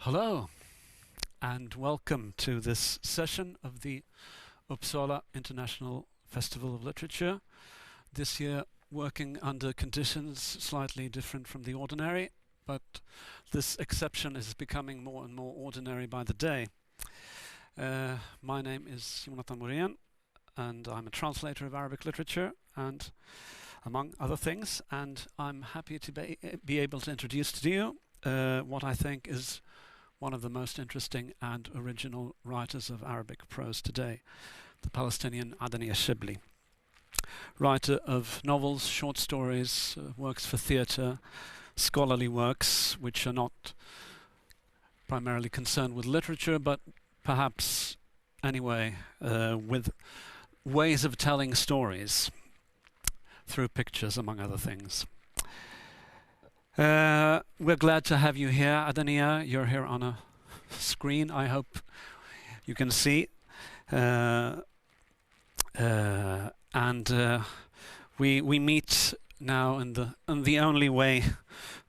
Hello and welcome to this session of the UPPSALA International Festival of Literature. This year working under conditions slightly different from the ordinary, but this exception is becoming more and more ordinary by the day. My name is Jonathan Morén and I'm a translator of Arabic literature and among other things, and I'm happy to be able to introduce to you what I think is one of the most interesting and original writers of Arabic prose today, the Palestinian Adania Shibli, writer of novels, short stories, works for theatre, scholarly works which are not primarily concerned with literature, but perhaps anyway with ways of telling stories through pictures, among other things. We're glad to have you here, Adania. You're here on a screen, I hope you can see. We meet now in the only way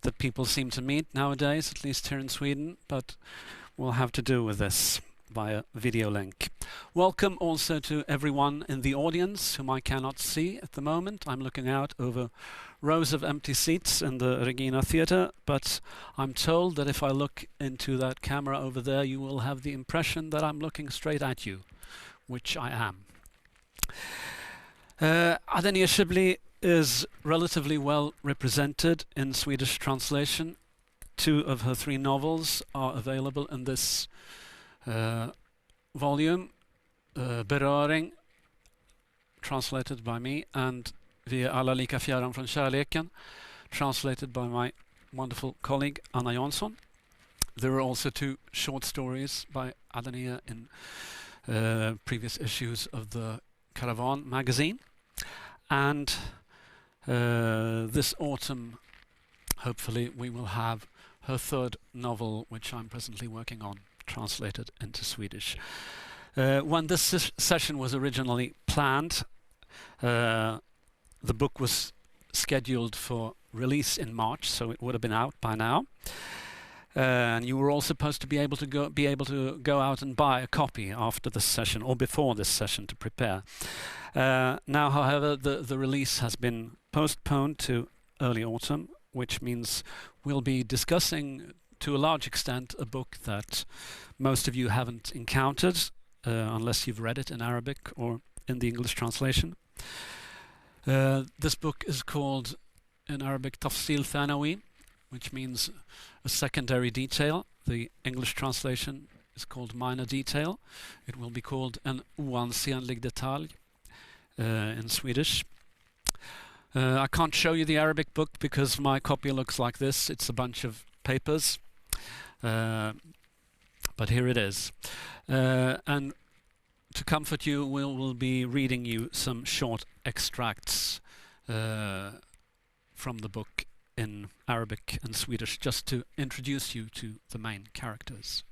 that people seem to meet nowadays, at least here in Sweden, but we'll have to do with this via video link. Welcome also to everyone in the audience whom I cannot see at the moment. I'm looking out over rows of empty seats in the Regina Theatre, but I'm told that if I look into that camera over there, you will have the impression that I'm looking straight at you, which I am. Adania Shibli is relatively well represented in Swedish translation. 2 of her 3 novels are available in this volume, Beröring, translated by me, and Vi är alla lika fjärran från kärleken, translated by my wonderful colleague Anna Jansson. There are also 2 short stories by Adania in previous issues of the Caravan magazine, and this autumn hopefully we will have her 3rd novel, which I'm presently working on, translated into Swedish. When this session was originally planned, the book was scheduled for release in March, so it would have been out by now. And you were all supposed to be able to go out and buy a copy after this session or before this session to prepare. Now, however, the release has been postponed to early autumn, which means we'll be discussing to a large extent a book that most of you haven't encountered unless you've read it in Arabic or in the English translation. This book is called in Arabic Tafsil Thanawi, which means a secondary detail. The English translation is called minor detail. It will be called en oansenlig detalj in Swedish. I can't show you the Arabic book because my copy looks like this. It's a bunch of papers. But here it is. And to comfort you, we'll be reading you some short extracts from the book in Arabic and Swedish, just to introduce you to the main characters.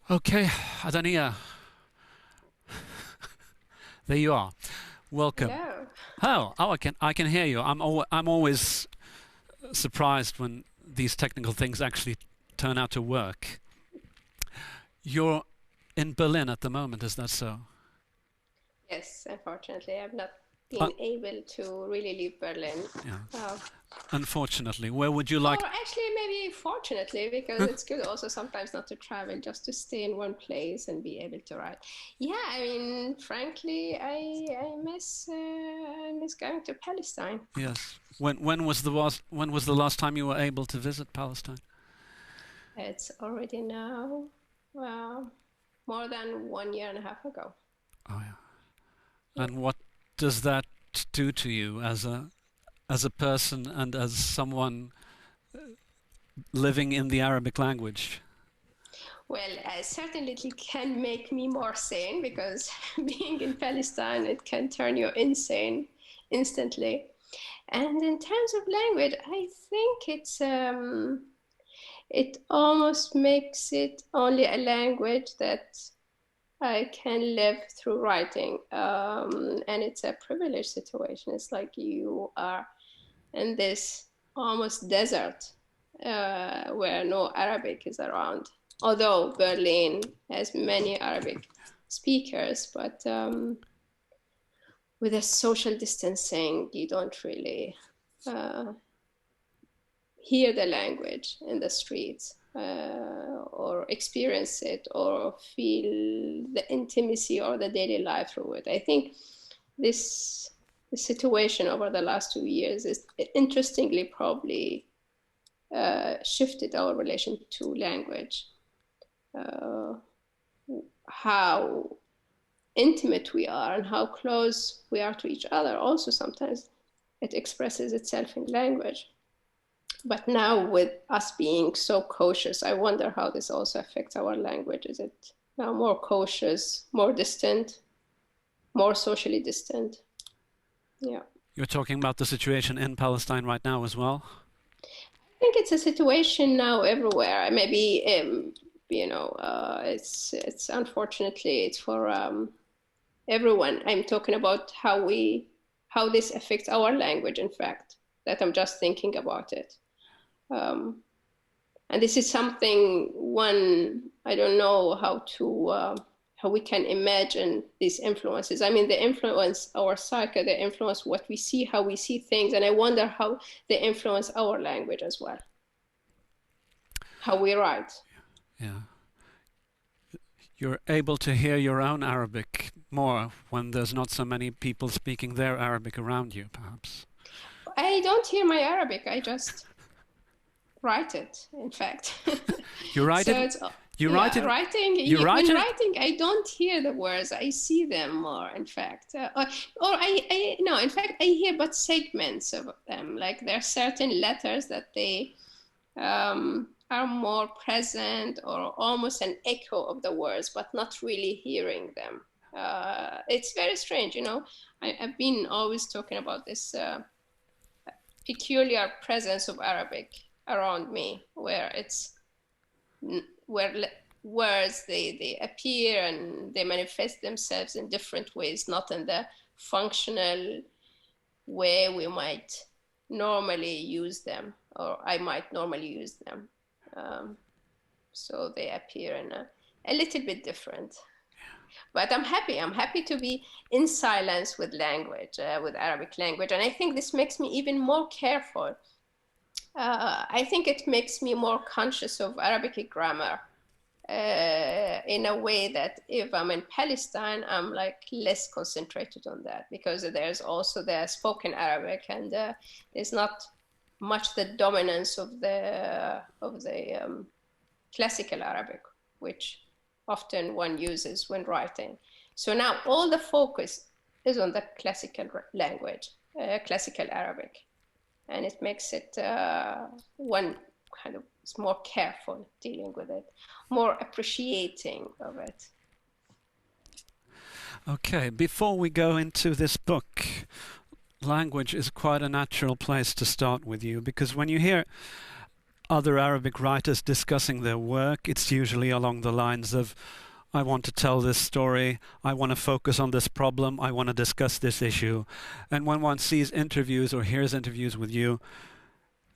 Okay, Adania. There you are. Welcome. Hello. Oh, I can hear you. I'm always surprised when these technical things actually turn out to work. You're in Berlin at the moment, is that so? Yes, unfortunately, I've not been able to really leave Berlin. Yeah. Unfortunately, where would you like? Or actually, maybe fortunately, because it's good also sometimes not to travel, just to stay in one place and be able to write. Yeah, I mean, frankly, I miss going to Palestine. Yes. When was the last time you were able to visit Palestine? It's already now, well, more than 1.5 years ago. Oh yeah. And what does that do to you as a person and as someone living in the Arabic language? Well, certainly it can make me more sane, because being in Palestine, it can turn you insane instantly. And in terms of language, I think it almost makes it only a language that I can live through writing. And it's a privileged situation. It's like you are in this almost desert where no Arabic is around. Although Berlin has many Arabic speakers, but with the social distancing, you don't really hear the language in the streets or experience it or feel the intimacy or the daily life through it. I think the situation over the last 2 years is interestingly probably shifted our relation to language. How intimate we are and how close we are to each other. Also, sometimes it expresses itself in language. But now with us being so cautious, I wonder how this also affects our language. Is it now more cautious, more distant, more socially distant? Yeah. You're talking about the situation in Palestine right now as well? I think it's a situation now everywhere. Maybe, it's unfortunately, it's for everyone. I'm talking about how this affects our language, in fact, that I'm just thinking about it. And this is something I don't know how we can imagine these influences. I mean, they influence our psyche, they influence what we see, how we see things. And I wonder how they influence our language as well, how we write. Yeah. You're able to hear your own Arabic more when there's not so many people speaking their Arabic around you, perhaps. I don't hear my Arabic, I just write it, in fact. You write so it? When writing, I don't hear the words. I see them more, in fact. In fact, I hear but segments of them. Like there are certain letters that they are more present or almost an echo of the words, but not really hearing them. It's very strange, I've been always talking about this peculiar presence of Arabic around me, where words they appear and they manifest themselves in different ways, not in the functional way we might normally use them, or I might normally use them. So they appear in a little bit different. But I'm happy to be in silence with language, with Arabic language. And I think this makes me even more careful. I think it makes me more conscious of Arabic grammar in a way that if I'm in Palestine, I'm like less concentrated on that, because there's also the spoken Arabic, and there's not much the dominance of the classical Arabic, which often one uses when writing. So now all the focus is on the classical language, classical Arabic. And it makes it one kind of is more careful dealing with it, more appreciating of it. Okay, before we go into this book, language is quite a natural place to start with you, because when you hear other Arabic writers discussing their work, it's usually along the lines of, I want to tell this story, I want to focus on this problem, I want to discuss this issue. And when one sees interviews or hears interviews with you,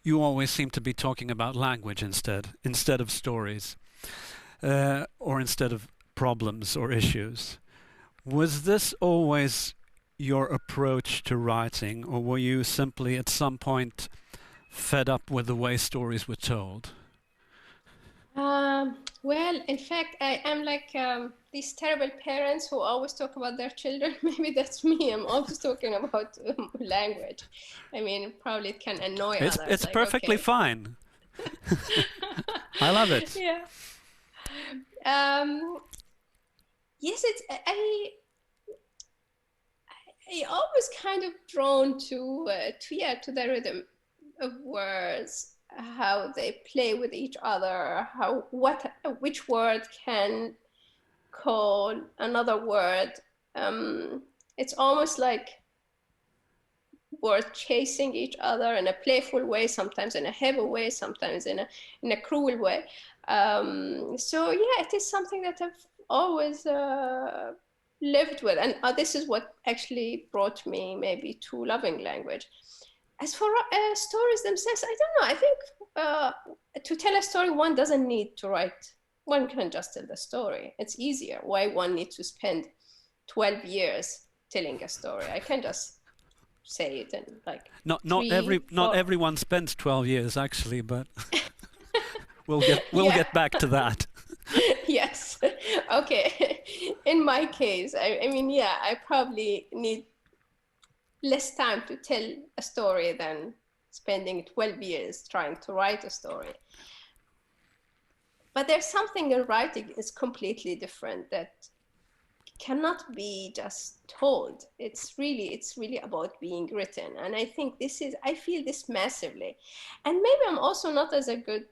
you always seem to be talking about language instead of stories, or instead of problems or issues. Was this always your approach to writing, or were you simply at some point fed up with the way stories were told? Well, in fact, I am like these terrible parents who always talk about their children. Maybe that's me. I'm always talking about language. I mean, probably it can annoy others. It's like, perfectly fine. I love it. Yeah. Yes, I always kind of drawn to the rhythm of words, how they play with each other, which word can call another word. It's almost like words chasing each other in a playful way, sometimes in a heavy way, sometimes in a cruel way. So yeah, it is something that I've always lived with, and this is what actually brought me maybe to loving language. As for stories themselves, I don't know. I think to tell a story, one doesn't need to write. One can just tell the story. It's easier. Why one needs to spend 12 years telling a story? I can just say it in like not everyone spends 12 years actually, but we'll get back to that. Yes. Okay. In my case, I mean, yeah, I probably need less time to tell a story than spending 12 years trying to write a story. But there's something in writing is completely different that cannot be just told. It's really about being written. And I think I feel this massively. And maybe I'm also not as a good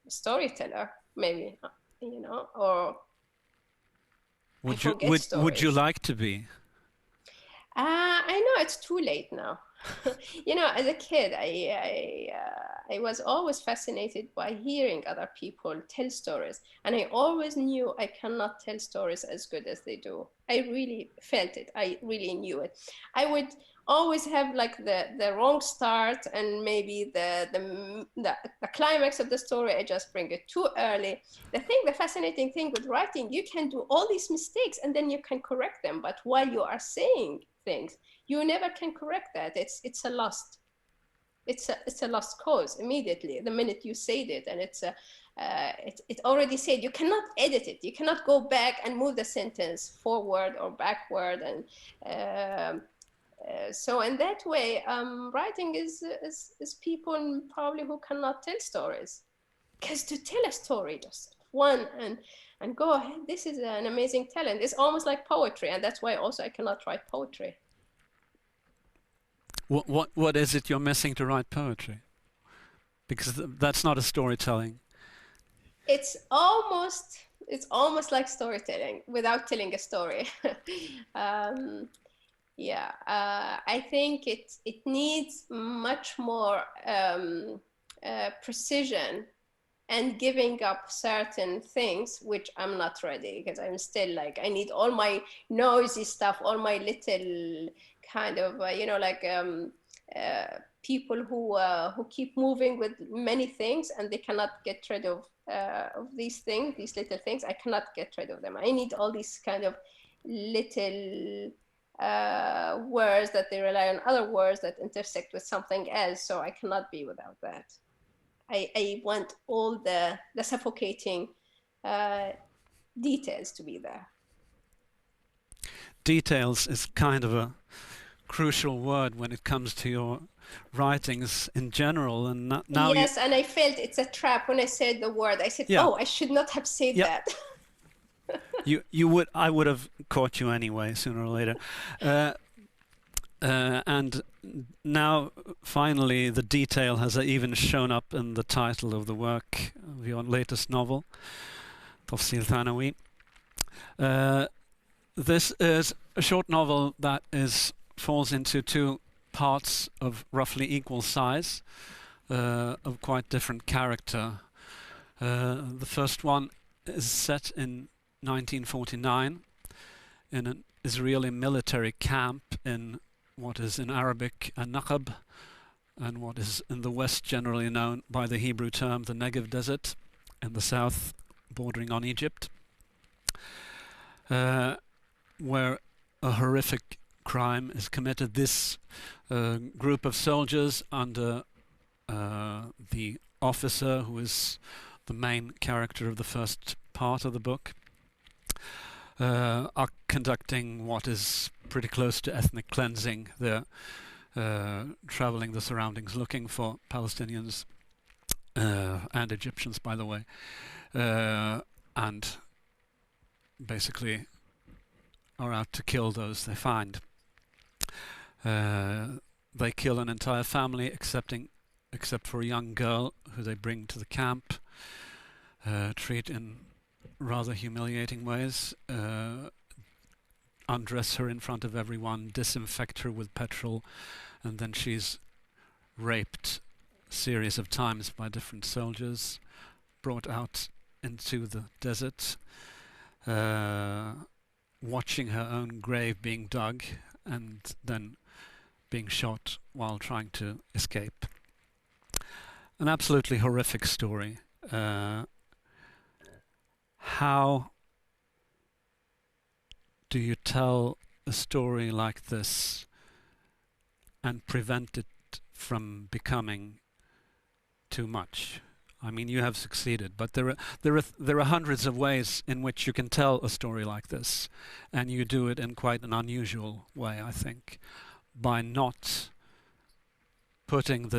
storyteller, maybe, or would you like to be? I know it's too late now. As a kid, I was always fascinated by hearing other people tell stories. And I always knew I cannot tell stories as good as they do. I really felt it. I really knew it. I would always have like the wrong start, and maybe the climax of the story, I just bring it too early. The fascinating thing with writing, you can do all these mistakes and then you can correct them. But while you are saying things, you never can correct that. It's a lost cause immediately the minute you said it, and it already said. You cannot edit it. You cannot go back and move the sentence forward or backward, and so in that way, writing is people probably who cannot tell stories, because to tell a story just one and go ahead, this is an amazing talent. It's almost like poetry, and that's why also I cannot write poetry. What is it you're missing to write poetry? Because that's not a storytelling. It's almost like storytelling without telling a story. I think it needs much more precision and giving up certain things, which I'm not ready, because I'm still like, I need all my noisy stuff, all my little kind of, people who keep moving with many things, and they cannot get rid of these things, these little things. I cannot get rid of them. I need all these kind of little words that they rely on other words that intersect with something else. So I cannot be without that. I want all the suffocating details to be there. Details is kind of a crucial word when it comes to your writings in general, and now yes, and I felt it's a trap when I said the word. I said, "Oh, I should not have said that." I would have caught you anyway, sooner or later. And now, finally, the detail has even shown up in the title of the work of your latest novel, Tafsil Thanawi. This is a short novel that falls into two parts of roughly equal size, of quite different character. The first one is set in 1949 in an Israeli military camp in what is in Arabic a Naqab, and what is in the West generally known by the Hebrew term the Negev Desert, in the south bordering on Egypt, where a horrific crime is committed. This group of soldiers under the officer who is the main character of the first part of the book are conducting what is pretty close to ethnic cleansing. They're traveling the surroundings looking for Palestinians and Egyptians, by the way, and basically are out to kill those they find. They kill an entire family except for a young girl who they bring to the camp, treat in rather humiliating ways, undress her in front of everyone, disinfect her with petrol, and then she's raped a series of times by different soldiers, brought out into the desert, watching her own grave being dug, and then being shot while trying to escape. an absolutely horrific story. How do you tell a story like this and prevent it from becoming too much? I mean, you have succeeded, but there are hundreds of ways in which you can tell a story like this, and you do it in quite an unusual way, I think, by not putting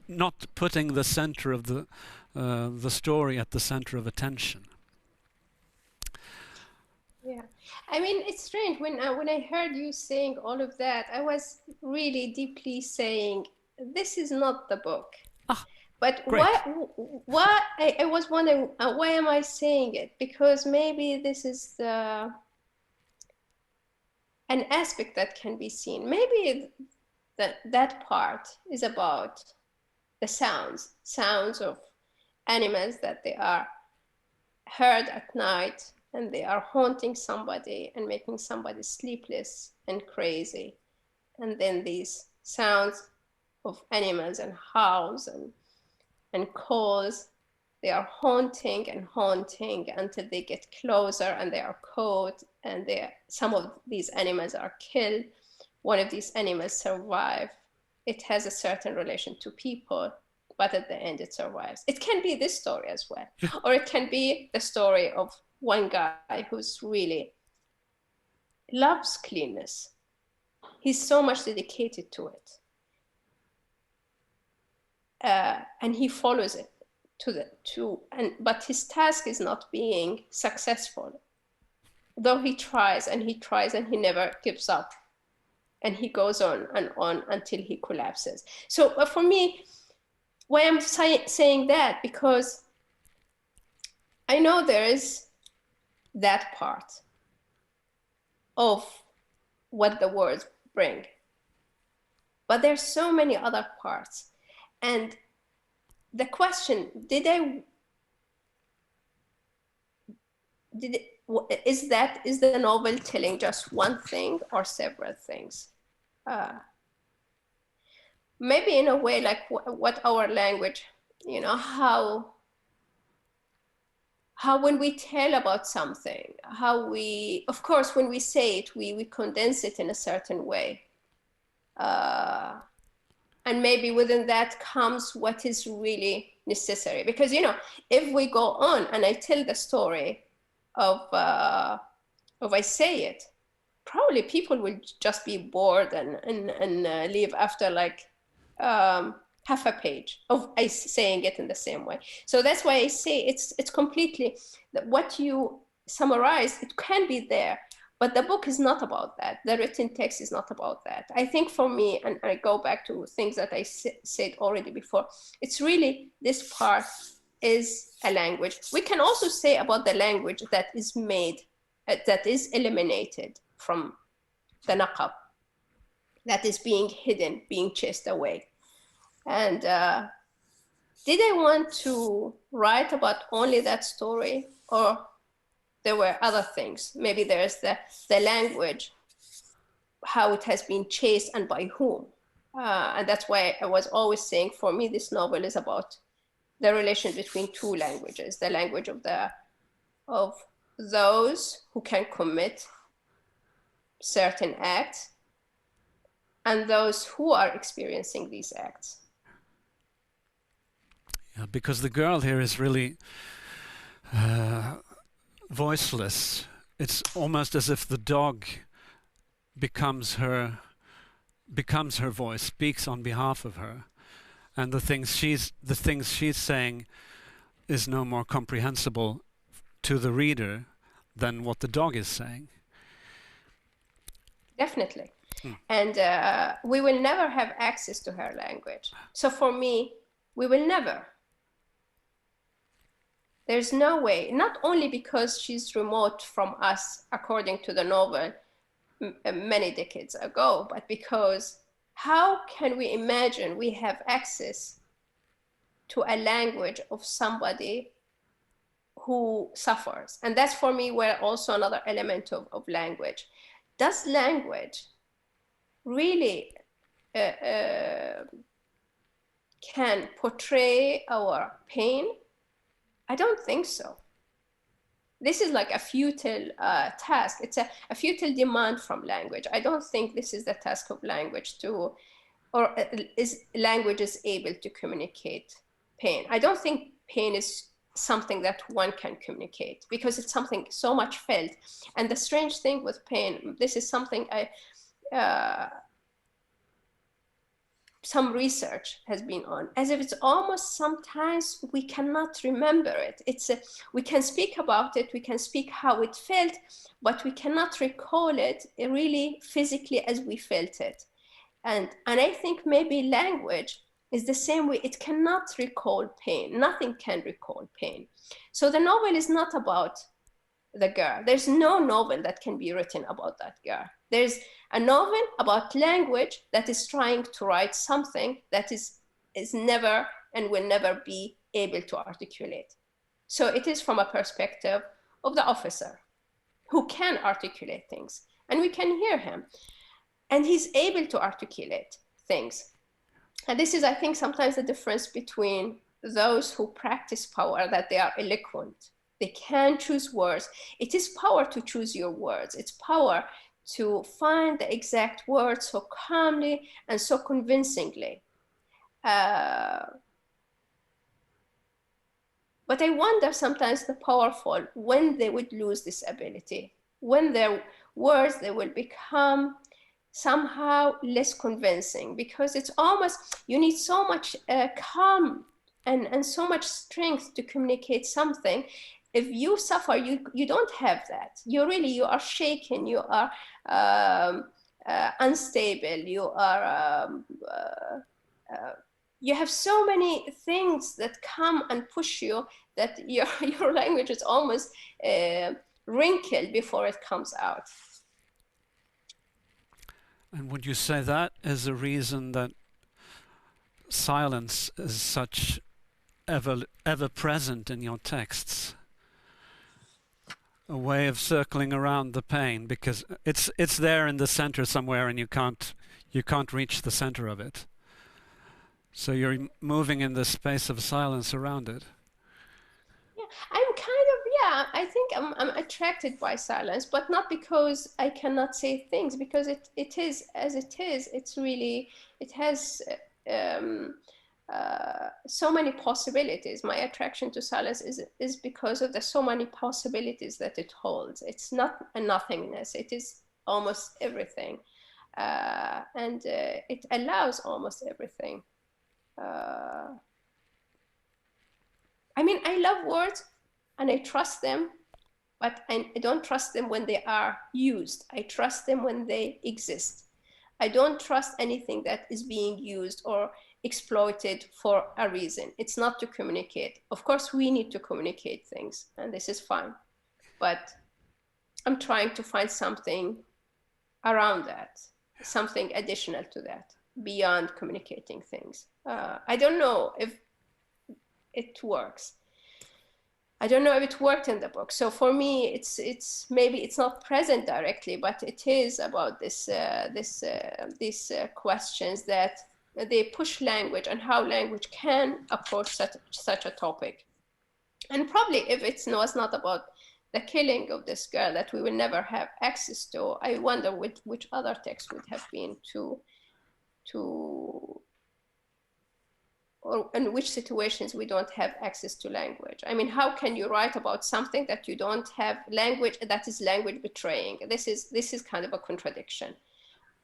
not putting the center of the story at the center of attention. Yeah, I mean, it's strange when I heard you saying all of that, I was really deeply saying, this is not the book. Ah, but great. why I was wondering, why am I saying it? Because maybe this is an aspect that can be seen. Maybe that part is about the sounds of animals, that they are heard at night and they are haunting somebody and making somebody sleepless and crazy. And then these sounds of animals and howls and calls, they are haunting and haunting until they get closer and they are caught, and some of these animals are killed. One of these animals survive. It has a certain relation to people, but at the end it survives. It can be this story as well. Or it can be the story of one guy who's really loves cleanness. He's so much dedicated to it. And he follows it but his task is not being successful. Though he tries and he tries and he never gives up. And he goes on and on until he collapses. So for me, why I'm saying that, because I know there is that part of what the words bring. But there's so many other parts. And the question, is the novel telling just one thing or several things? Maybe in a way like what our language, how when we tell about something, of course, when we say it, we condense it in a certain way. And maybe within that comes what is really necessary. Because, if we go on and I tell the story of I say it, probably people will just be bored and leave after like half a page of I saying it in the same way. So that's why I say it's completely, what you summarize, it can be there, but the book is not about that. The written text is not about that. I think for me, and I go back to things that I said already before, it's really this part is a language. We can also say about the language that is made, that is eliminated from the naqab, that is being hidden, being chased away. And did I want to write about only that story, or there were other things? Maybe there's the language, how it has been chased and by whom. And that's why I was always saying, for me, this novel is about the relation between two languages, the language of those who can commit certain acts and those who are experiencing these acts. Yeah, because the girl here is really voiceless. It's almost as if the dog becomes her voice, speaks on behalf of her, and the things she's saying is no more comprehensible to the reader than what the dog is saying. Definitely. And we will never have access to her language. So for me, we will never. There's no way, not only because she's remote from us, according to the novel many decades ago, but because how can we imagine we have access to a language of somebody who suffers? And that's for me where also another element of language. Does language really can portray our pain? I don't think so. This is like a futile task. It's a futile demand from language. I don't think this is the task of language to, or is language is able to communicate pain. I don't think pain is something that one can communicate because it's something so much felt. And the strange thing with pain, this is something some research has been on, as if it's almost sometimes we cannot remember it. We can speak about it, we can speak how it felt, but we cannot recall it really physically as we felt it. And I think maybe language is the same way. It cannot recall pain. Nothing can recall pain. So the novel is not about the girl. There's no novel that can be written about that girl. There's a novel about language that is trying to write something that is never and will never be able to articulate. So it is from a perspective of the officer who can articulate things, and we can hear him. And he's able to articulate things. And this is, I think, sometimes the difference between those who practice power, that they are eloquent. They can choose words. It is power to choose your words. It's power to find the exact words so calmly and so convincingly. But I wonder sometimes the powerful, when they would lose this ability, when their words, they will become somehow less convincing, because it's almost, you need so much calm and so much strength to communicate something. If you suffer, you don't have that. You are shaken, you are unstable, you have so many things that come and push you that your language is almost wrinkled before it comes out. And would you say that is a reason that silence is such ever present in your texts? A way of circling around the pain, because it's there in the center somewhere, and you can't reach the center of it. So you're moving in the space of silence around it. Yeah, I think I'm attracted by silence, but not because I cannot say things, because it is as it is. It's really, it has so many possibilities. My attraction to silence is because of the so many possibilities that it holds. It's not a nothingness. It is almost everything. And it allows almost everything. I mean, I love words and I trust them, but I don't trust them when they are used. I trust them when they exist. I don't trust anything that is being used or exploited for a reason. It's not to communicate. Of course, we need to communicate things, and this is fine. But I'm trying to find something around that, something additional to that, beyond communicating things. I don't know if it works. I don't know if it worked in the book. So for me, it's maybe it's not present directly, but it is about these questions that they push language and how language can approach such a topic. And probably if it was not about the killing of this girl that we will never have access to, I wonder which other text would have been or in which situations we don't have access to language. I mean, how can you write about something that you don't have language, that is language betraying? This is kind of a contradiction.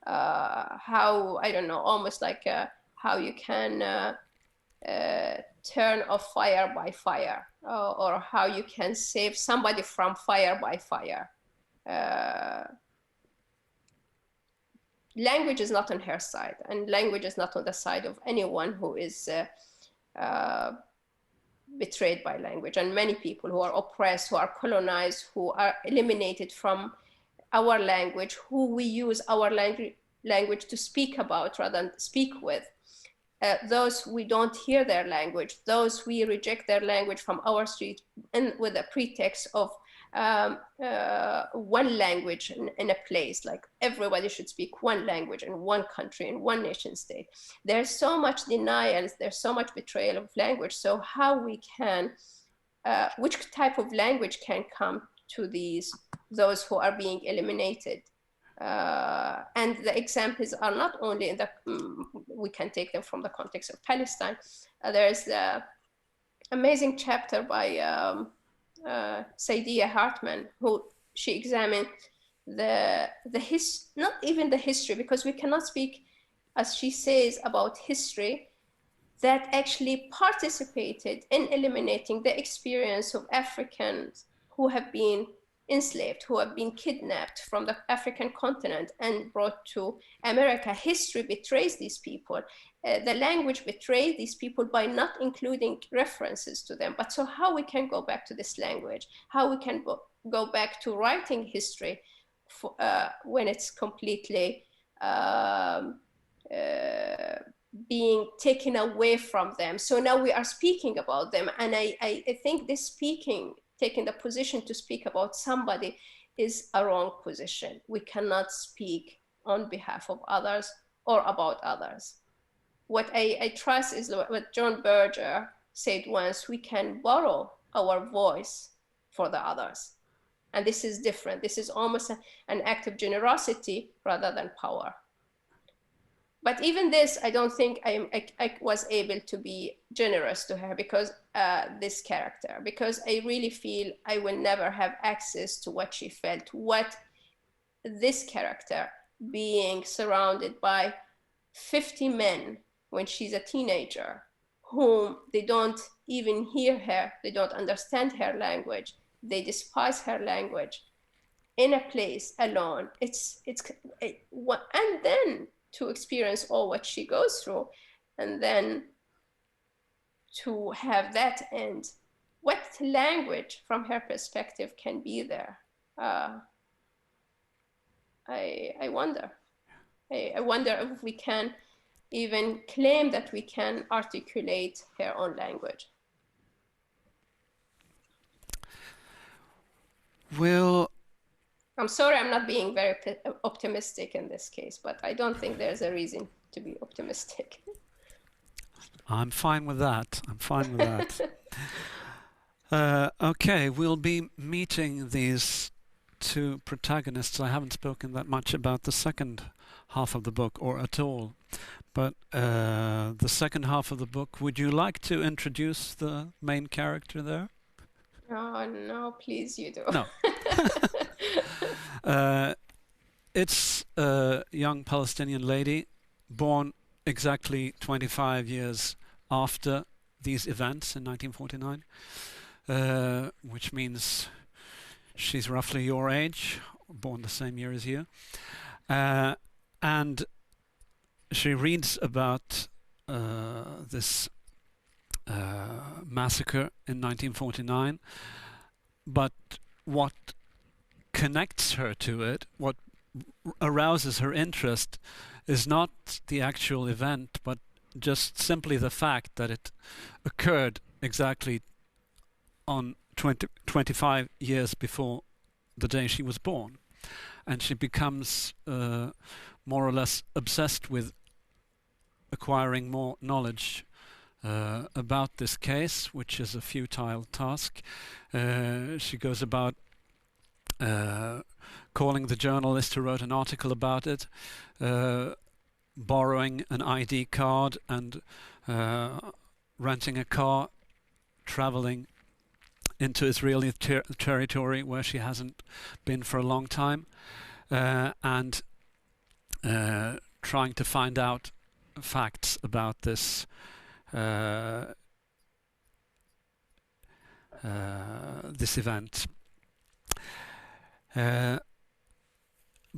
How, I don't know, almost like how you can turn off fire by fire, or how you can save somebody from fire by fire. Language is not on her side, and language is not on the side of anyone who is betrayed by language. And many people who are oppressed, who are colonized, who are eliminated from our language, who we use our language to speak about rather than speak with. Those we don't hear their language, those we reject their language from our street, and with a pretext of one language in a place, like everybody should speak one language in one country, in one nation state. There's so much denial, there's so much betrayal of language. So how we can, which type of language can come to those who are being eliminated? And the examples are not only in the, we can take them from the context of Palestine. There's the amazing chapter by Saidiya Hartman, who she examined not even the history, because we cannot speak, as she says, about history that actually participated in eliminating the experience of Africans who have been enslaved, who have been kidnapped from the African continent and brought to America. History betrays these people. The language betrays these people by not including references to them. But so how we can go back to this language? How we can go back to writing history when it's completely being taken away from them? So now we are speaking about them. And I think this taking the position to speak about somebody is a wrong position. We cannot speak on behalf of others or about others. What I trust is what John Berger said once: we can borrow our voice for the others. And this is different. This is almost an act of generosity rather than power. But even this, I don't think I was able to be generous to her, because this character, because I really feel I will never have access to what she felt, what this character, being surrounded by 50 men when she's a teenager, whom they don't even hear her, they don't understand her language, they despise her language, in a place alone. And then to experience all what she goes through, and then to have that end. What language from her perspective can be there? I wonder. I wonder if we can even claim that we can articulate her own language. Well, I'm sorry, I'm not being very optimistic in this case, but I don't think there's a reason to be optimistic. I'm fine with that. I'm fine with that. Okay, we'll be meeting these two protagonists. I haven't spoken that much about the second half of the book, or at all. But the second half of the book, would you like to introduce the main character there? Oh, no, please, you do. No. It's a young Palestinian lady born exactly 25 years after these events in 1949, which means she's roughly your age, born the same year as you. And she reads about this massacre in 1949, but what connects her to it, what arouses her interest, is not the actual event, but just simply the fact that it occurred exactly on 25 years before the day she was born. And she becomes more or less obsessed with acquiring more knowledge about this case, which is a futile task. She goes about calling the journalist who wrote an article about it, borrowing an ID card and renting a car, traveling into Israeli territory where she hasn't been for a long time, and trying to find out facts about this this event.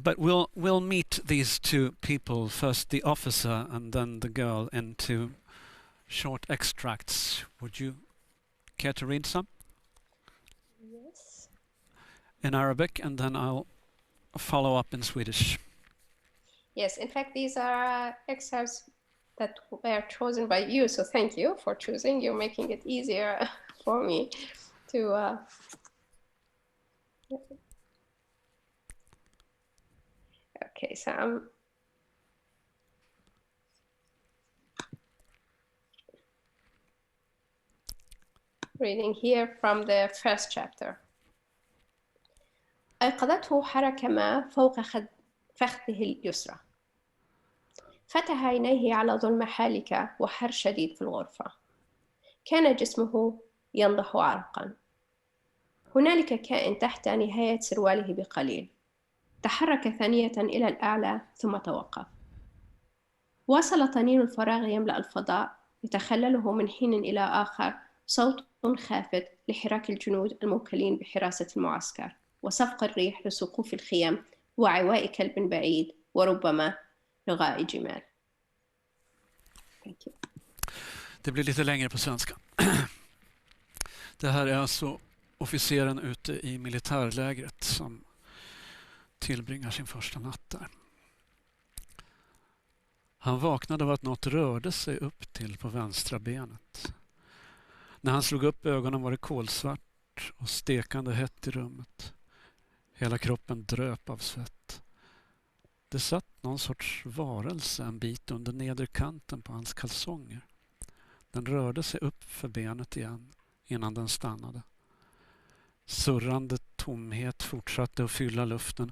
But we'll meet these two people, first the officer and then the girl, in two short extracts. Would you care to read some? Yes. In Arabic, and then I'll follow up in Swedish. Yes, in fact, these are excerpts that were chosen by you, so thank you for choosing. You're making it easier for me to Okay, so I'm reading here from the first chapter. أيقظته حركة ما فوق فخذه اليسرى. فتح عينيه على ظلمة حالكة وحر شديد في الغرفة. كان جسمه ينضح عرقا. هنالك كائن تحت نهاية سرواله بقليل. تحرك ثانية إلى الأعلى ثم توقف. واصل طنين الفراغ يملأ الفضاء، يتخلله من حين إلى آخر صوت خافت لحراك الجنود الموكلين بحراسة المعسكر، وصفق الريح لسقوف الخيام، وعواء كلب بعيد، وربما لغاء جمال. Thank you. Det blir lite längre på svenska. Det här är alltså officeren ute i militärlägret som tillbringar sin första natt där. Han vaknade av att något rörde sig upp till på vänstra benet. När han slog upp ögonen var det kolsvart och stekande hett i rummet. Hela kroppen dröp av svett. Det satt någon sorts varelse en bit under nedre kanten på hans kalsonger. Den rörde sig upp för benet igen innan den stannade. Surrande tomhet fortsatte att fylla luften,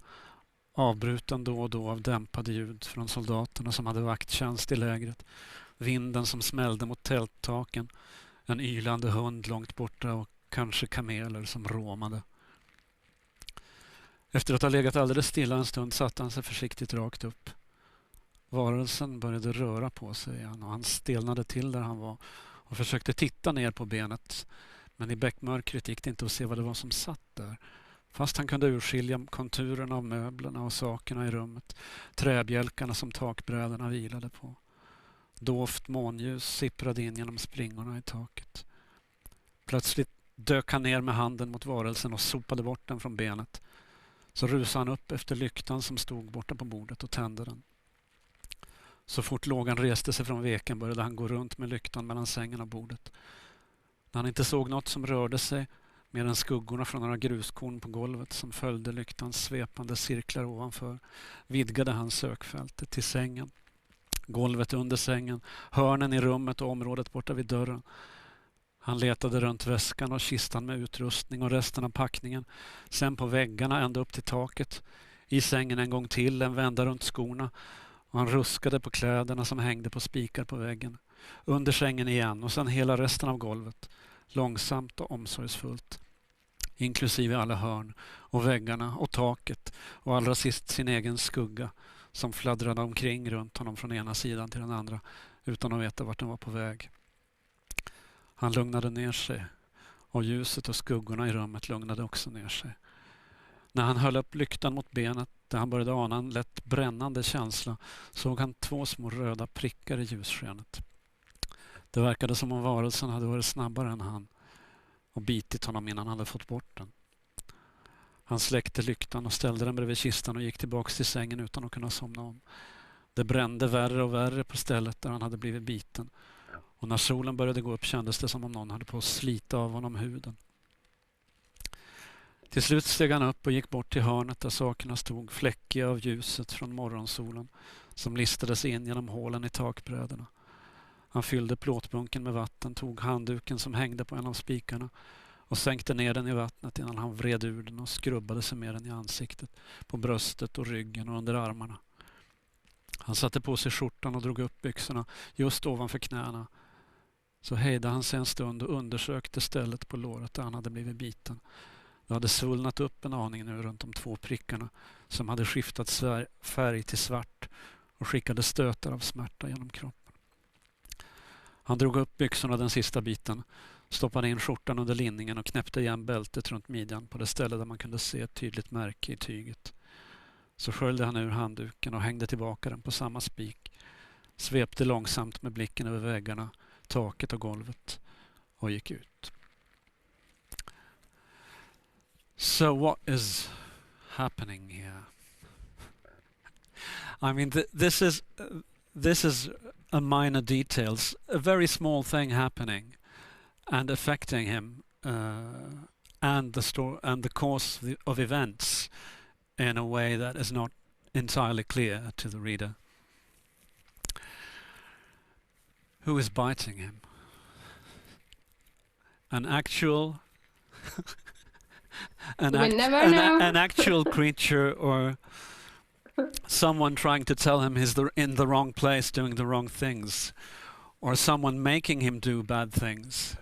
avbruten då och då av dämpade ljud från soldaterna som hade vakttjänst i lägret, vinden som smällde mot tälttaken, en ylande hund långt borta och kanske kameler som råmade. Efter att ha legat alldeles stilla en stund satte han sig försiktigt rakt upp. Varelsen började röra på sig igen och han stelnade till där han var och försökte titta ner på benet, men i bäckmörkret gick det inte att se vad det var som satt där. Fast han kunde urskilja konturerna av möblerna och sakerna i rummet, träbjälkarna som takbrädorna vilade på. Dovt månljus sipprade in genom springorna i taket. Plötsligt dök han ner med handen mot varelsen och sopade bort den från benet. Så rusade han upp efter lyktan som stod borta på bordet och tände den. Så fort lågan reste sig från veken började han gå runt med lyktan mellan sängen och bordet. När han inte såg något som rörde sig, mer än skuggorna från några gruskorn på golvet som följde lyktans svepande cirklar ovanför, vidgade han sökfältet till sängen, golvet under sängen, hörnen i rummet och området borta vid dörren. Han letade runt väskan och kistan med utrustning och resten av packningen, sen på väggarna ända upp till taket, i sängen en gång till, en vända runt skorna, och han ruskade på kläderna som hängde på spikar på väggen, under sängen igen och sen hela resten av golvet, långsamt och omsorgsfullt, inklusive alla hörn och väggarna och taket och allra sist sin egen skugga som fladdrade omkring runt honom från ena sidan till den andra utan att veta vart den var på väg. Han lugnade ner sig och ljuset och skuggorna i rummet lugnade också ner sig. När han höll upp lyktan mot benet där han började ana en lätt brännande känsla såg han 2 små röda prickar i ljusskenet. Det verkade som om varelsen hade varit snabbare än han och bitit honom innan han hade fått bort den. Han släckte lyktan och ställde den bredvid kistan och gick tillbaka till sängen utan att kunna somna om. Det brände värre och värre på stället där han hade blivit biten. Och när solen började gå upp kändes det som om någon hade på att slita av honom huden. Till slut steg han upp och gick bort till hörnet där sakerna stod, fläckiga av ljuset från morgonsolen som listades in genom hålen i takbrädorna. Han fyllde plåtbunken med vatten, tog handduken som hängde på en av spikarna och sänkte ner den i vattnet innan han vred ur den och skrubbade sig med den i ansiktet, på bröstet och ryggen och under armarna. Han satte på sig skjortan och drog upp byxorna just ovanför knäna. Så hejdade han sig en stund och undersökte stället på låret där han hade blivit biten. Det hade svullnat upp en aning nu runt de 2 prickarna som hade skiftat färg till svart och skickade stötar av smärta genom kroppen. Han drog upp byxorna den sista biten, stoppade in skjortan under linningen och knäppte igen bältet runt midjan på det ställe där man kunde se ett tydligt märke i tyget. Så sköljde han ur handduken och hängde tillbaka den på samma spik, svepte långsamt med blicken över väggarna, taket och golvet och gick ut. So what is happening here? I mean, this is a minor details, a very small thing happening and affecting him, and the course of events in a way that is not entirely clear to the reader. Who is biting him? An actual an actual creature, or someone trying to tell him he's in the wrong place doing the wrong things, or someone making him do bad things?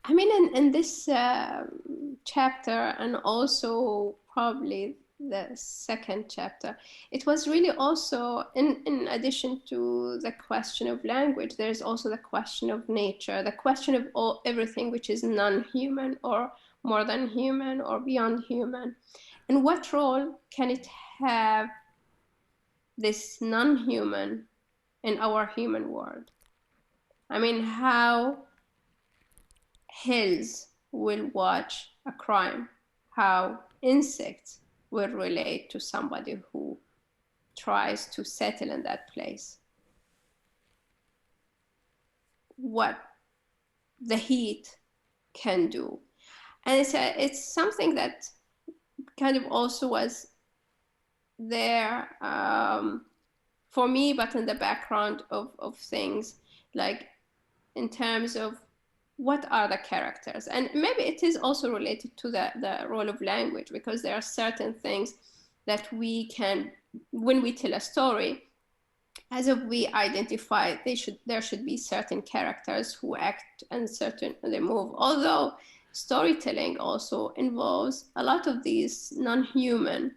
I mean, in this chapter, and also probably the second chapter, it was really also, in addition to the question of language, there's also the question of nature, the question of everything which is non-human, or more than human, or beyond human. And what role can it have, this non-human, in our human world? I mean, how hills will watch a crime, how insects will relate to somebody who tries to settle in that place, what the heat can do. And it's something that kind of also was there for me, but in the background of things, like in terms of what are the characters. And maybe it is also related to the role of language, because there are certain things that we can, when we tell a story, as if we identify there should be certain characters who act and they move. Although storytelling also involves a lot of these non-human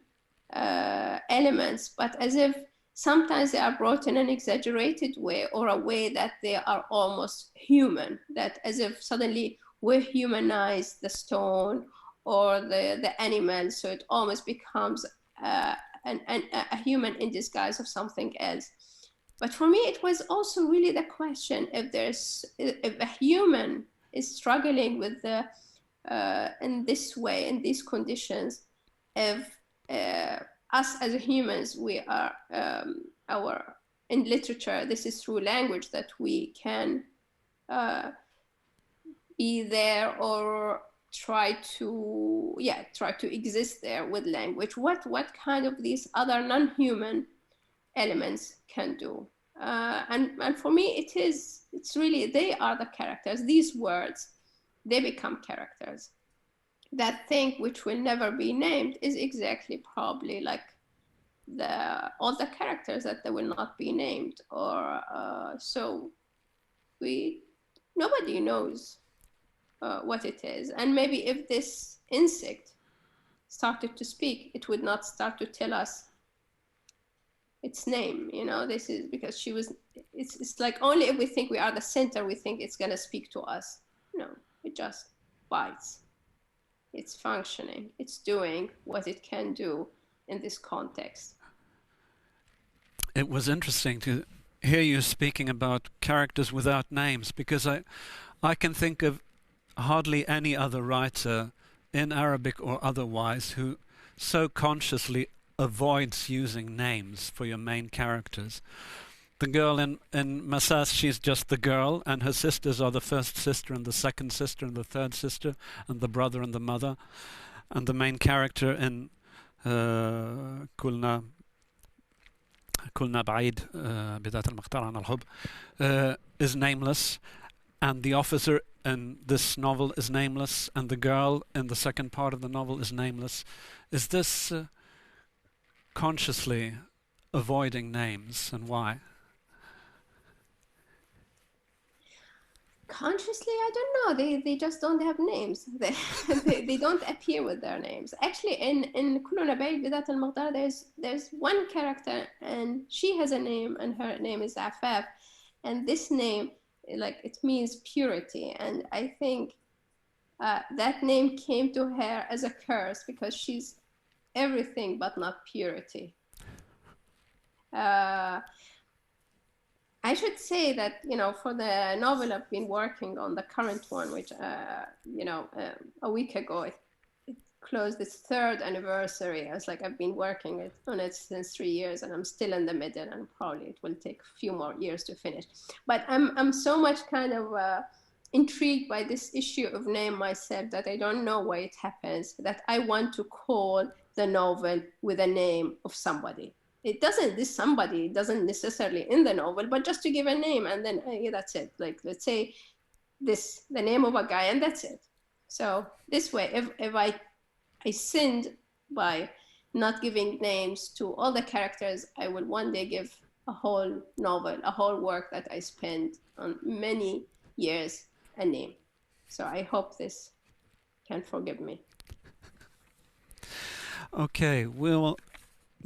elements, but as if sometimes they are brought in an exaggerated way, or a way that they are almost human, that as if suddenly we humanize the stone or the animal, so it almost becomes a human in disguise of something else. But for me, it was also really the question, if a human is struggling with in this way, in these conditions, if us as humans, we are in literature, this is through language that we can be there, or try to exist there with language. What kind of these other non-human elements can do? And for me, it's really, they are the characters. These words, they become characters. That thing which will never be named is exactly probably like all the characters that they will not be named, or so nobody knows what it is. And maybe if this insect started to speak, it would not start to tell us its name. This is because it's like, only if we think we are the center, we think it's going to speak to us. No, it just bites. It's functioning. It's doing what it can do in this context. It was interesting to hear you speaking about characters without names, because I can think of hardly any other writer, in Arabic or otherwise, who so consciously avoids using names for your main characters. The girl in Masas, she's just the girl, and her sisters are the first sister and the second sister and the third sister and the brother and the mother. And the main character in كلنا بعيد بذات المقطع عن الحب is nameless, and the officer in this novel is nameless, and the girl in the second part of the novel is nameless. Is this consciously avoiding names, and why? Consciously, I don't know. They just don't have names. They don't appear with their names. Actually, in كلنا بعيد بذات المقطع, there's one character, and she has a name, and her name is Afaf, and this name, like, it means purity. And I think that name came to her as a curse, because she's everything but not purity. I should say that, for the novel I've been working on, the current one, which, a week ago, it closed its 3rd anniversary. I was like, I've been working on it since 3 years, and I'm still in the middle, and probably it will take a few more years to finish. But I'm so much kind of intrigued by this issue of name myself, that I don't know why it happens, that I want to call the novel with a name of somebody. This somebody doesn't necessarily in the novel, but just to give a name, and then yeah, that's it. Like, let's say the name of a guy, and that's it. So this way, if I sinned by not giving names to all the characters, I will one day give a whole novel, a whole work that I spent on many years, a name. So I hope this can forgive me. Okay, we'll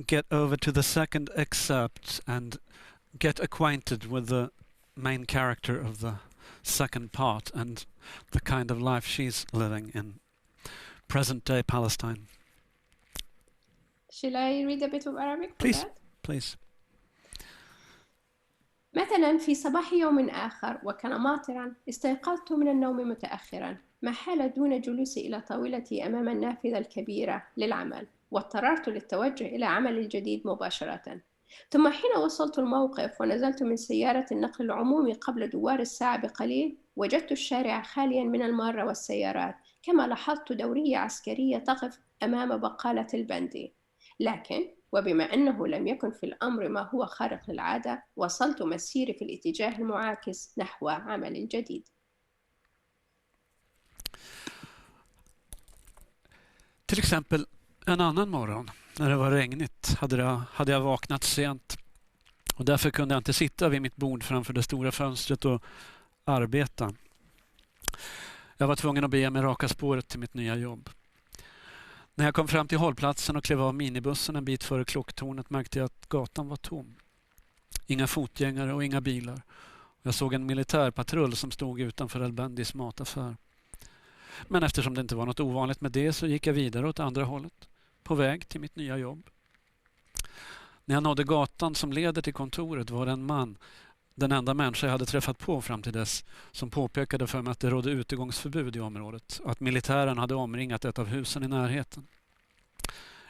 get over to the second excerpt and get acquainted with the main character of the second part and the kind of life she's living in present-day Palestine. Shall I read a bit of Arabic? Please, please. مثلا في صباح يوم آخر وكان ماطرا استيقظت من النوم متأخرا ما حال دون جلوسي إلى طاولتي أمام النافذة الكبيرة للعمل واضطررت للتوجه إلى عملي الجديد مباشرة ثم حين وصلت الموقف ونزلت من سيارة النقل العمومي قبل دوار الساعة بقليل وجدت الشارع خاليا من المارة والسيارات كما لاحظت دورية عسكرية تقف أمام بقالة البندي لكن وبما أنه لم يكن في الأمر ما هو خارق للعادة وصلت مسيري في الاتجاه المعاكس نحو عمل الجديد. Till exempel en annan morgon när det var regnigt hade jag vaknat sent och därför kunde jag inte sitta vid mitt bord framför det stora fönstret och arbeta. Jag var tvungen att bege mig raka spåret till mitt nya jobb. När jag kom fram till hållplatsen och klev av minibussen en bit före klocktornet märkte jag att gatan var tom. Inga fotgängare och inga bilar. Jag såg en militärpatrull som stod utanför El-Bendis mataffär. Men eftersom det inte var något ovanligt med det så gick jag vidare åt andra hållet, på väg till mitt nya jobb. När jag nådde gatan som leder till kontoret var det en man, den enda människa jag hade träffat på fram till dess, som påpekade för mig att det rådde utegångsförbud i området och att militären hade omringat ett av husen i närheten.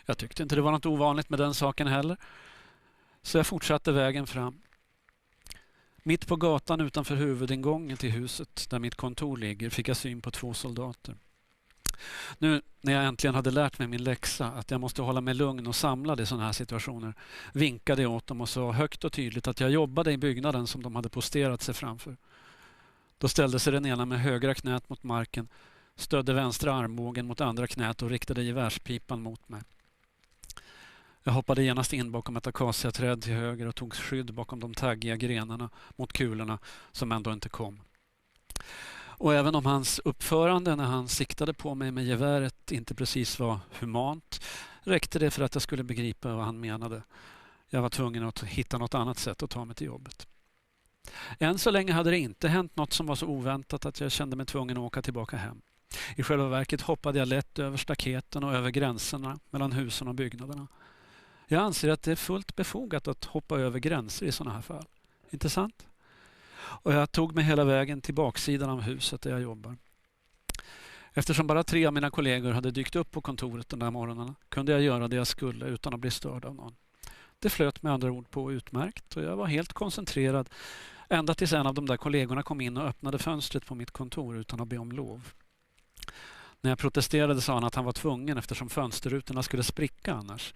Jag tyckte inte det var något ovanligt med den saken heller, så jag fortsatte vägen fram. Mitt på gatan utanför huvudingången till huset där mitt kontor ligger fick jag syn på 2 soldater. Nu när jag äntligen hade lärt mig min läxa att jag måste hålla mig lugn och samlad i sådana här situationer vinkade jag åt dem och sa högt och tydligt att jag jobbade i byggnaden som de hade posterat sig framför. Då ställde sig den ena med högra knät mot marken, stödde vänstra armbågen mot andra knät och riktade gevärspipan mot mig. Jag hoppade genast in bakom ett akaciaträd till höger och tog skydd bakom de taggiga grenarna mot kulorna som ändå inte kom. Och även om hans uppförande när han siktade på mig med geväret inte precis var humant räckte det för att jag skulle begripa vad han menade. Jag var tvungen att hitta något annat sätt att ta mig till jobbet. Än så länge hade det inte hänt något som var så oväntat att jag kände mig tvungen att åka tillbaka hem. I själva verket hoppade jag lätt över staketen och över gränserna mellan husen och byggnaderna. Jag anser att det är fullt befogat att hoppa över gränser i sådana här fall. Inte sant? Och jag tog mig hela vägen till baksidan av huset där jag jobbar. Eftersom bara 3 av mina kollegor hade dykt upp på kontoret den där morgonen kunde jag göra det jag skulle utan att bli störd av någon. Det flöt med andra ord på utmärkt och jag var helt koncentrerad ända tills en av de där kollegorna kom in och öppnade fönstret på mitt kontor utan att be om lov. När jag protesterade sa han att han var tvungen eftersom fönsterrutorna skulle spricka annars.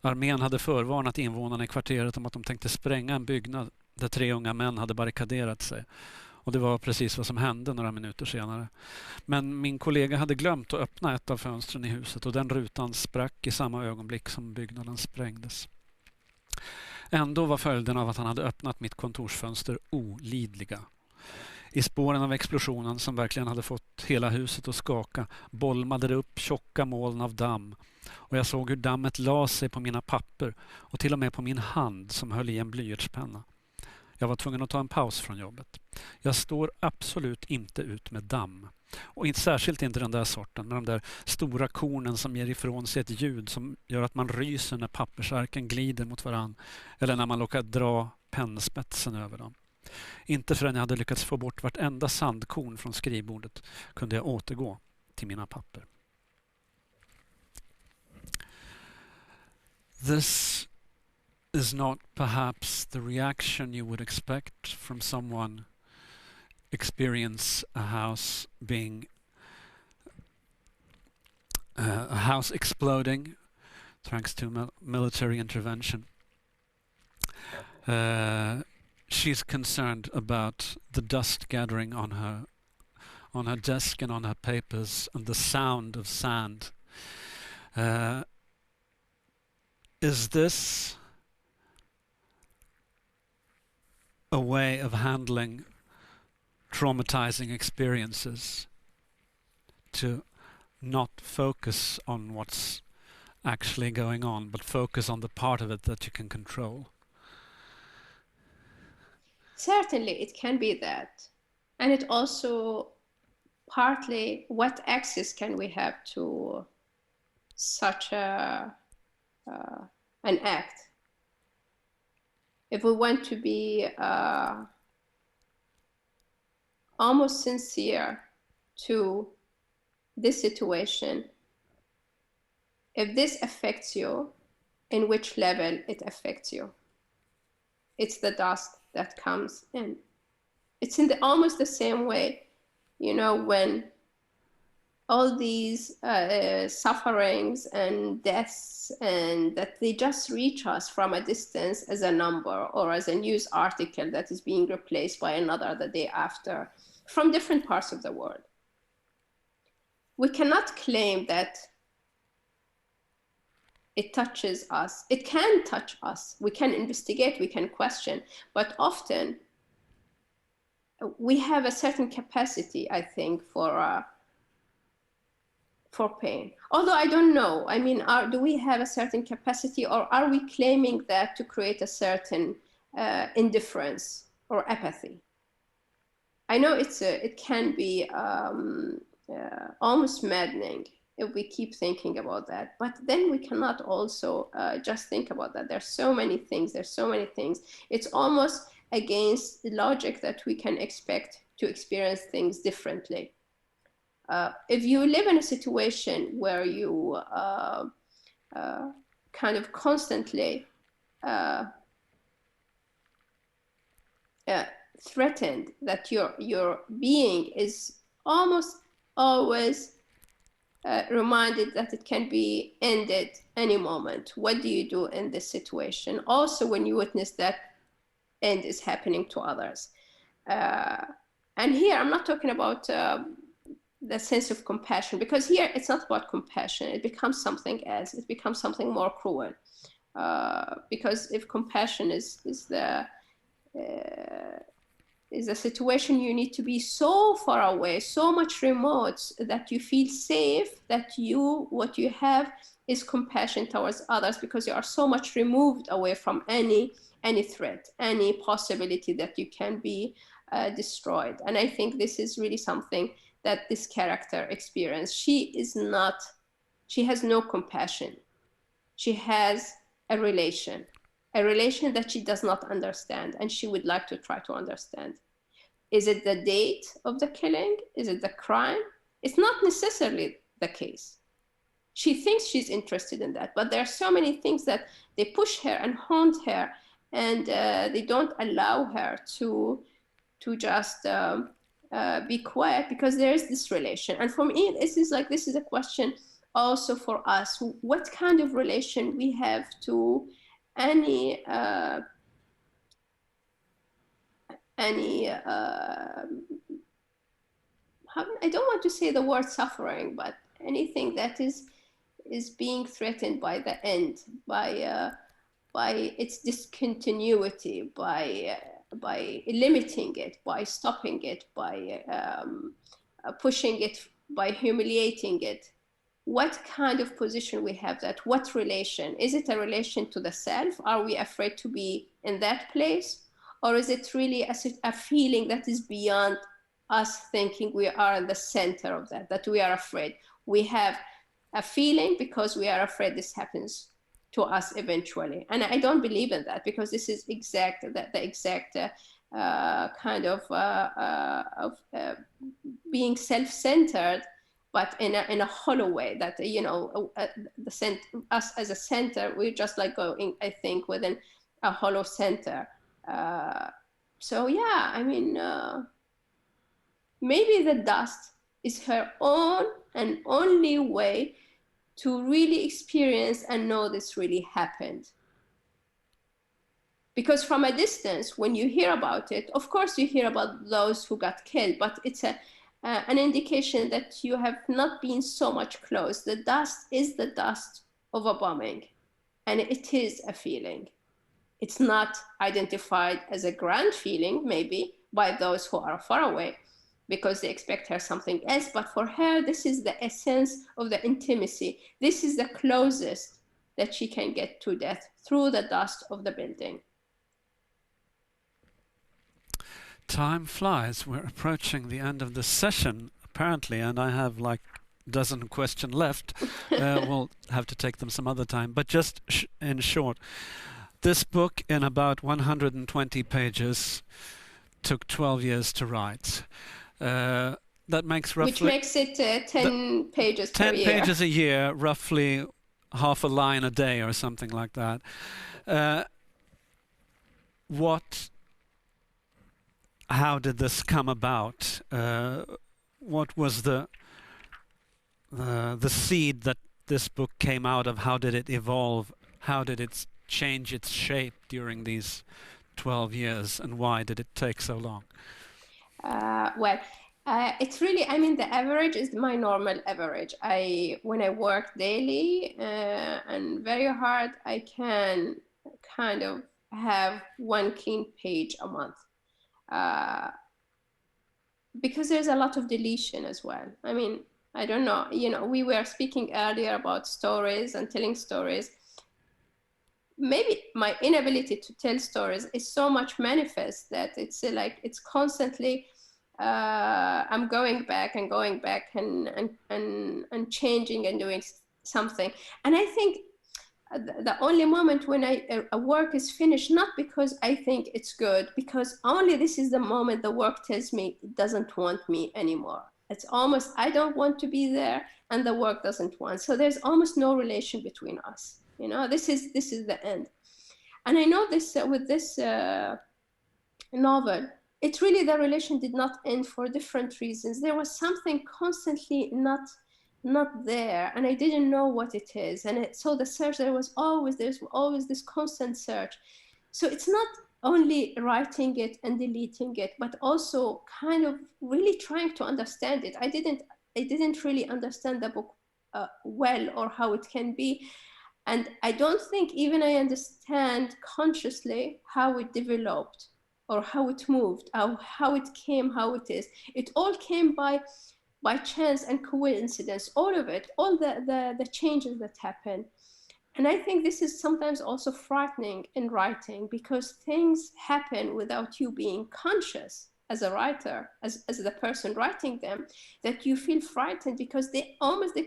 Armén hade förvarnat invånarna i kvarteret om att de tänkte spränga en byggnad där 3 unga män hade barrikaderat sig. Och det var precis vad som hände några minuter senare. Men min kollega hade glömt att öppna ett av fönstren i huset och den rutan sprack i samma ögonblick som byggnaden sprängdes. Ändå var följden av att han hade öppnat mitt kontorsfönster olidliga. I spåren av explosionen som verkligen hade fått hela huset att skaka bolmade det upp tjocka moln av damm och jag såg hur dammet la sig på mina papper och till och med på min hand som höll i en blyertspenna. Jag var tvungen att ta en paus från jobbet. Jag står absolut inte ut med damm. Och särskilt inte den där sorten med de där stora kornen som ger ifrån sig ett ljud som gör att man ryser när pappersarken glider mot varann eller när man råkar dra pennspetsen över dem. Inte förrän jag hade lyckats få bort vartenda sandkorn från skrivbordet kunde jag återgå till mina papper. This is not perhaps the reaction you would expect from someone experience a house being a house exploding thanks to military intervention. She's concerned about the dust gathering on her desk and on her papers, and the sound of sand. Is this a way of handling traumatizing experiences, to not focus on what's actually going on, but focus on the part of it that you can control? Certainly, it can be that. And it also partly, what access can we have to such an act? If we want to be almost sincere to this situation, if this affects you, in which level it affects you? It's the dust that comes in. It's in almost the same way, you know, when all these sufferings and deaths, and that they just reach us from a distance as a number or as a news article that is being replaced by another the day after, from different parts of the world. We cannot claim that it touches us. It can touch us. We can investigate, we can question, but often we have a certain capacity, I think, for pain. Although I don't know, I mean, do we have a certain capacity, or are we claiming that to create a certain indifference or apathy? I know it can be almost maddening if we keep thinking about that, but then we cannot also just think about that. There's so many things. It's almost against the logic that we can expect to experience things differently. If you live in a situation where you kind of constantly threatened, that your being is almost always reminded that it can be ended any moment, what do you do in this situation? Also, when you witness that end is happening to others. And here I'm not talking about the sense of compassion, because here it's not about compassion. It becomes something else. It becomes something more cruel. Because if compassion is a situation, you need to be so far away, so much remote, that you feel safe, that what you have is compassion towards others, because you are so much removed away from any threat, any possibility that you can be destroyed. And I think this is really something that this character experienced. She has no compassion. She has a relation that she does not understand, and she would like to try to understand. Is it the date of the killing? Is it the crime? It's not necessarily the case. She thinks she's interested in that, but there are so many things that they push her and haunt her, and they don't allow her to just be quiet, because there is this relation. And for me, this is a question also for us. What kind of relation we have to any I don't want to say the word suffering, but anything that is being threatened by the end, by its discontinuity, by limiting it, by stopping it, by pushing it, by humiliating it. What kind of position we have that? What relation? Is it a relation to the self? Are we afraid to be in that place? Or is it really a feeling that is beyond us, thinking we are in the center of that we are afraid? We have a feeling because we are afraid this happens to us eventually. And I don't believe in that, because this is the exact kind of being self-centered, but in a hollow way, that, you know, us as a center, we're just like going, I think, within a hollow center. So yeah, I mean, maybe the dust is her own and only way to really experience and know this really happened. Because from a distance, when you hear about it, of course you hear about those who got killed, but it's an indication that you have not been so much close. The dust is the dust of a bombing, and it is a feeling. It's not identified as a grand feeling, maybe, by those who are far away, because they expect her something else. But for her, this is the essence of the intimacy. This is the closest that she can get to death, through the dust of the building. Time flies. We're approaching the end of the session, apparently, and I have like a dozen questions left. We'll have to take them some other time. But just in short, this book, in about 120 pages, took 12 years to write. That makes roughly... Which makes it 10 pages per year. 10 pages a year, roughly half a line a day or something like that. How did this come about? What was the seed that this book came out of? How did it evolve? How did it change its shape during these 12 years? And why did it take so long? It's really, I mean, the average is my normal average. When I work daily and very hard, I can kind of have one clean page a month. Because there's a lot of deletion as well. I mean, I don't know, we were speaking earlier about stories and telling stories. Maybe my inability to tell stories is so much manifest that it's like, it's constantly, I'm going back and changing and doing something. And I think the only moment when a work is finished, not because I think it's good, because only this is the moment the work tells me it doesn't want me anymore. It's almost, I don't want to be there, and the work doesn't want. So there's almost no relation between us. This is the end. And I know this with this novel, it really, the relation did not end for different reasons. There was something constantly not there, and I didn't know what it is. And so the search, there's always this constant search. So it's not only writing it and deleting it, but also kind of really trying to understand it. I didn't really understand the book well, or how it can be. And I don't think even I understand consciously how it developed, or how it moved, or how it came, how it is. It all came by chance and coincidence, all of it, all the changes that happen. And I think this is sometimes also frightening in writing, because things happen without you being conscious as a writer, as the person writing them, that you feel frightened because they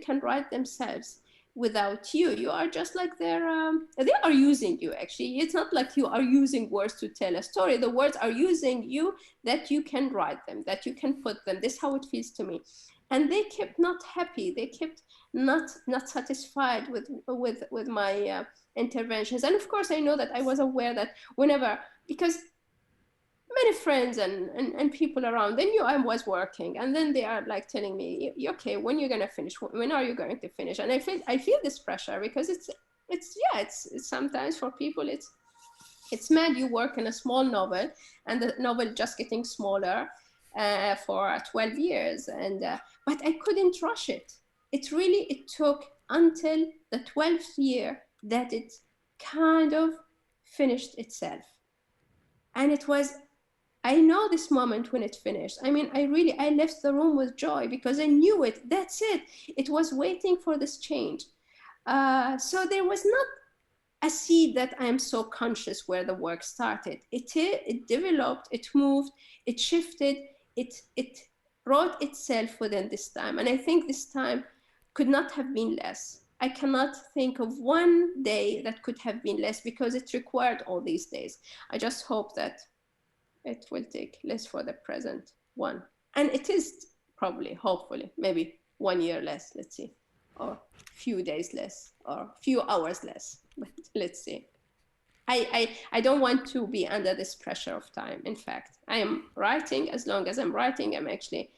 can write themselves without you. You are just like they are using you, actually. It's not like you are using words to tell a story. The words are using you, that you can write them, that you can put them. This is how it feels to me. And they kept not happy. They kept not satisfied with my interventions. And of course, I know that I was aware that whenever, because many friends and people around, they knew I was working, and then they are like telling me, okay, when you're gonna finish? When are you going to finish? And I feel this pressure, because it's sometimes for people it's mad. You work in a small novel, and the novel just getting smaller for 12 years, and but I couldn't rush it. It took until the 12th year that it kind of finished itself. And it was, I know this moment when it finished. I mean, I left the room with joy, because I knew it. That's it. It was waiting for this change. So there was not a seed that I am so conscious where the work started. It developed, it moved, it shifted, it wrote itself within this time. And I think this time could not have been less. I cannot think of one day that could have been less, because it required all these days. I just hope that it will take less for the present one. And it is probably, hopefully, maybe 1 year less, let's see, or a few days less, or a few hours less, but let's see. I don't want to be under this pressure of time. In fact, I am writing. As long as I'm writing, I'm actually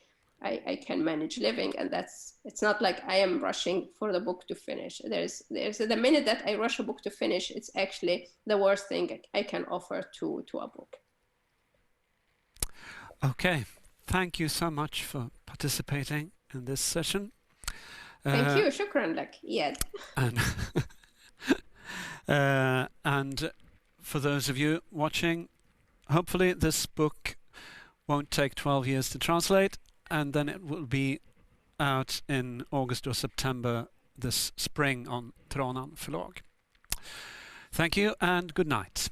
I can manage living, and it's not like I am rushing for the book to finish. There's the minute that I rush a book to finish, it's actually the worst thing I can offer to a book. Okay, thank you so much for participating in this session. Thank you, shukran lak, Iyad. And for those of you watching, hopefully this book won't take 12 years to translate, and then it will be out in August or September this spring on Tranan förlag. Thank you and good night.